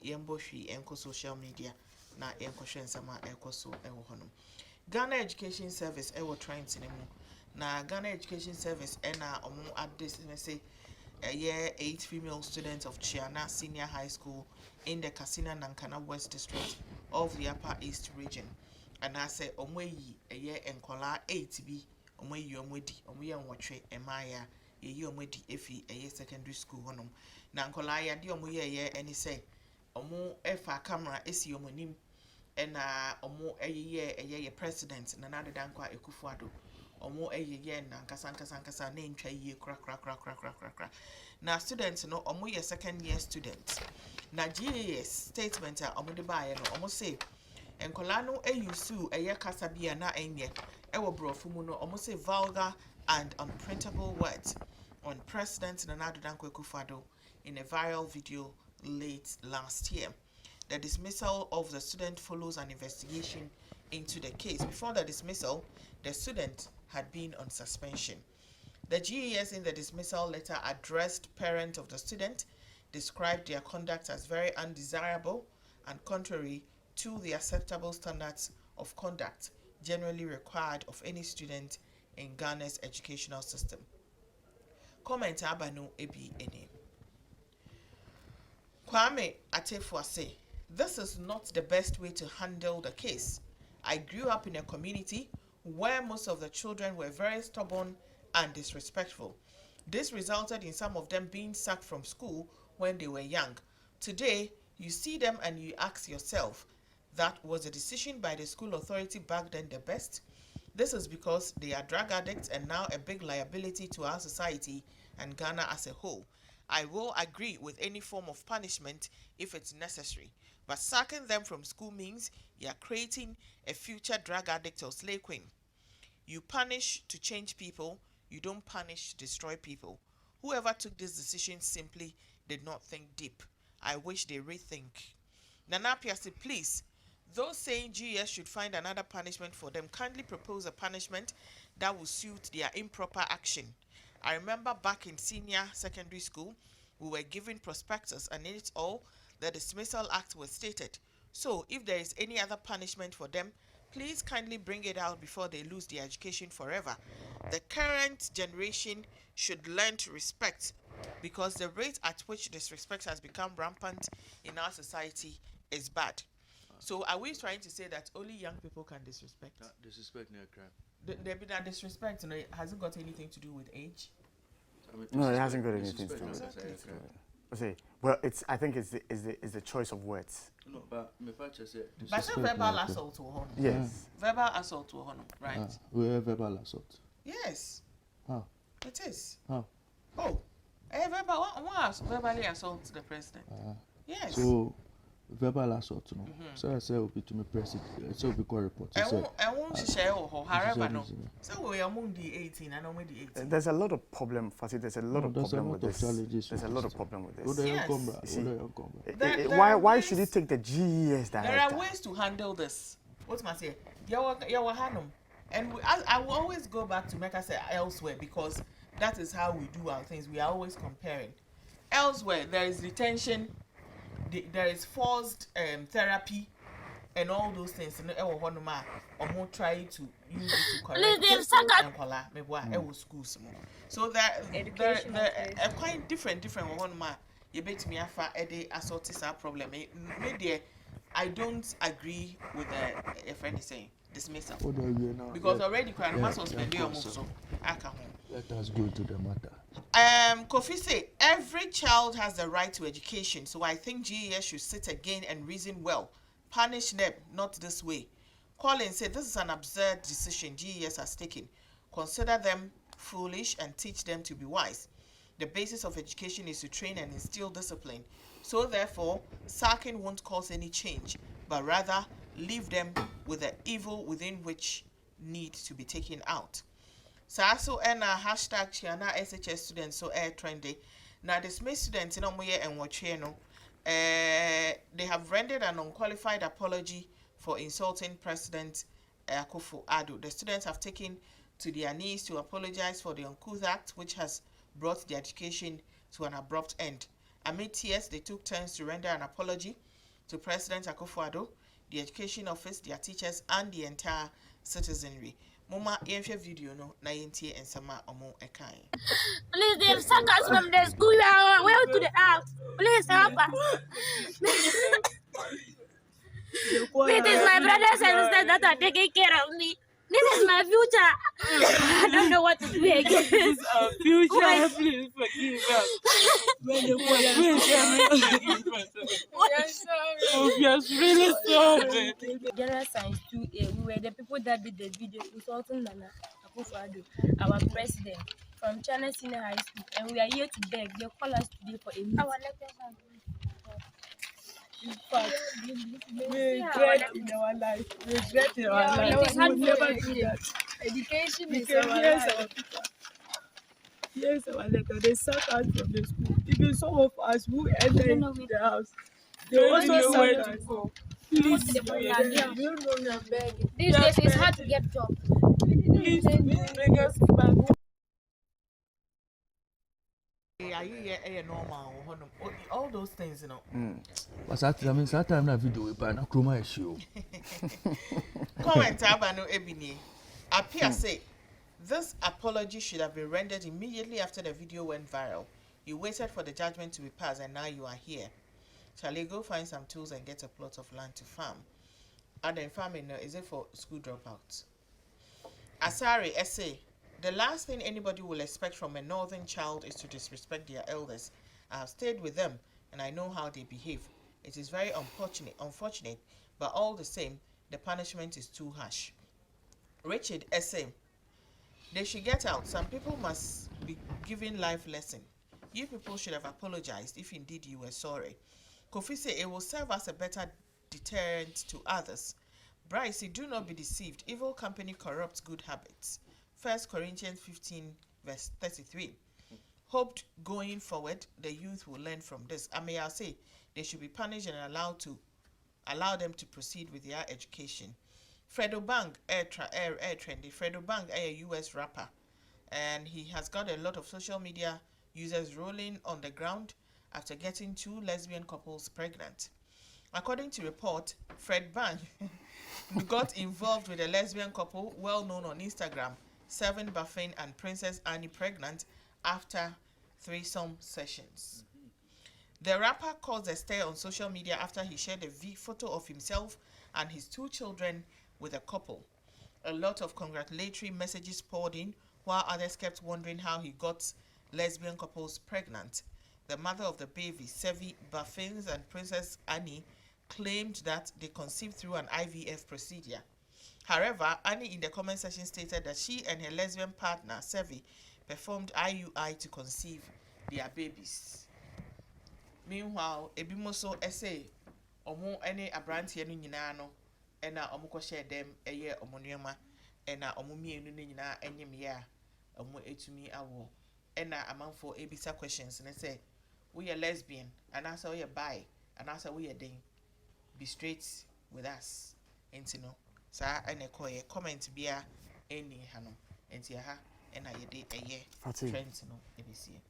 yembo hwi enko social media na enko hwe nsama enko so ewo honom. Ghana Education Service ewo trends ne mu. Na Ghana Education Service ena omo at this say a year 8 female students of Chiana Senior High School in the Kasina Nankana West District of the Upper East Region. And I say omweyi a year enkola 8 bi omweyi omwedi omwe nwotwe emaya ye omwedi efi a year secondary school honum. Na nkola ya di omwe ye any say omo efa camera esi omonim ena omo ye president na nade dankwa Ekufuado omo ye na nkasa na ntwa ye kra na students no omo ye second year students na GES statement a omo de bae no omo say enkola no eyusu eye kasa bia na enye ewo brofu mu no omo say vulgar and unprintable words on President Nana Dankwa Ekufuado in a viral video late last year. The dismissal of the student follows an investigation into the case. Before the dismissal, the student had been on suspension. The GES in the dismissal letter addressed parents of the student, described their conduct as very undesirable and contrary to the acceptable standards of conduct generally required of any student in Ghana's educational system. Comment abano ebi ene. Kwame Atefuase, this is not the best way to handle the case. I grew up in a community where most of the children were very stubborn and disrespectful. This resulted in some of them being sacked from school when they were young. Today, you see them and you ask yourself, that was a decision by the school authority back then the best? This is because they are drug addicts and now a big liability to our society and Ghana as a whole. I will agree with any form of punishment if it's necessary, but sacking them from school means you are creating a future drug addict or slave queen. You punish to change people, you don't punish to destroy people. Whoever took this decision simply did not think deep. I wish they rethink. Nana Piasi, please, those saying GES should find another punishment for them, kindly propose a punishment that will suit their improper action. I remember back in senior secondary school, we were given prospectus and in it all, the dismissal act was stated. So if there is any other punishment for them, please kindly bring it out before they lose their education forever. The current generation should learn to respect, because the rate at which disrespect has become rampant in our society is bad. So are we trying to say that only young people can disrespect? Disrespect no crime. That disrespect, you know, has it got anything to do with age? No, it hasn't got anything to do with it. Okay. Well, I think it's the choice of words. No, but my father said. But verbal assault to honor. Yes. Verbal assault to honor, right? We have verbal assault. Yes. How? It is. How? Oh, verbally assault the president. Yes. So verbal assault, no. So I say will be to me president. So we call report. I won't share however no. So we are among the 18 and only the 18. There's a lot of problem, Fasi. There's a lot of problem with this. There's a lot of problem with this. Yes. Why should you take the GES director? There are ways to handle this. What's my say? Hanum. And I will always go back to make us say elsewhere, because that is how we do our things. We are always comparing. Elsewhere, there is detention. There is forced therapy and all those things. Or try to use it to correct schools. So there are quite different you bet me assault is our problem. Maybe I don't agree with the friend is saying dismissal. Because already must suspend your move, so let us go to the matter. Kofi say every child has the right to education, so I think GES should sit again and reason well. Punish them, not this way. Colin said this is an absurd decision GES has taken. Consider them foolish and teach them to be wise. The basis of education is to train and instill discipline. So therefore, sacking won't cause any change, but rather leave them with the evil within which need to be taken out. So and hashtag Chiana SHS students so trendy. Now dismissed students in Omoye and Wacheno, they have rendered an unqualified apology for insulting President Akufo-Addo. The students have taken to their knees to apologize for the uncouth act which has brought the education to an abrupt end. Amid tears, they took turns to render an apology. to President Akufo-Addo, the Education Office, their teachers, and the entire citizenry. Mama, yenhwe video no na yentie ensama omo ekan. Please, they've sacked us from the school. We are well to the house. Please help us. It is my brothers and sisters that are taking care of me. This is my future. I don't know what to do again. This is our future. Please forgive us. We are really sorry. General Science 2A, we were the people that did the video insulting Nana Akufo-Addo, our president, from Chiana Senior High School, and we are here to beg. They call us today for a meeting. Our We regret in our life. We regret in our life. We will never do that. Education We is can our here's life. our picture. Here's our letter. They sacked us from the school. Even some of us who entered the house, they also sacked us. Please, we don't know we are begging. These days it's hard to get jobs. Please bring us back. Normal, all those things, you know. But that time na video we na chroma issue. Comment Abano Ebini. Appear say this apology should have been rendered immediately after the video went viral. You waited for the judgment to be passed and now you are here. Shall you go find some tools and get a plot of land to farm? And then farming, is it for school dropouts? Asari essay. The last thing anybody will expect from a northern child is to disrespect their elders. I have stayed with them and I know how they behave. It is very unfortunate, but all the same, the punishment is too harsh. Richard essay. They should get out. Some people must be given life lesson. You people should have apologized if indeed you were sorry. Kofi say it will serve as a better deterrent to others. Bryce, do not be deceived. Evil company corrupts good habits. 1 Corinthians 15 verse 33. Hoped going forward, the youth will learn from this. I may say they should be punished and allow them to proceed with their education. Fredo Bang, air trendy. Fredo Bang, a US rapper, and he has got a lot of social media users rolling on the ground after getting 2 lesbian couples pregnant. According to report, Fred Bang got involved with a lesbian couple well known on Instagram, 7 Buffin and Princess Annie pregnant after threesome sessions. The rapper caused a stir on social media after he shared a photo of himself and his 2 children with a couple. A lot of congratulatory messages poured in, while others kept wondering how he got lesbian couples pregnant. The mother of the baby, Sevi Buffins and Princess Annie, claimed that they conceived through an IVF procedure. However, Annie in the comment section stated that she and her lesbian partner, Sevi, performed IUI to conceive their babies. Meanwhile, Ebimoso essay, Omo ene abrantie no nyina no, ena omo ko share dem eye omo nuema, ena omo mienu no nyina enyem ye a omo etumi awo. Ena amanfo ebisa questions and say, we are lesbian, and also we are bi, and also we are den. Be straight with us. Enti no, sa ene ko ye comment bia eni hanom. Enti ha ena ye de eye trends no ebisi.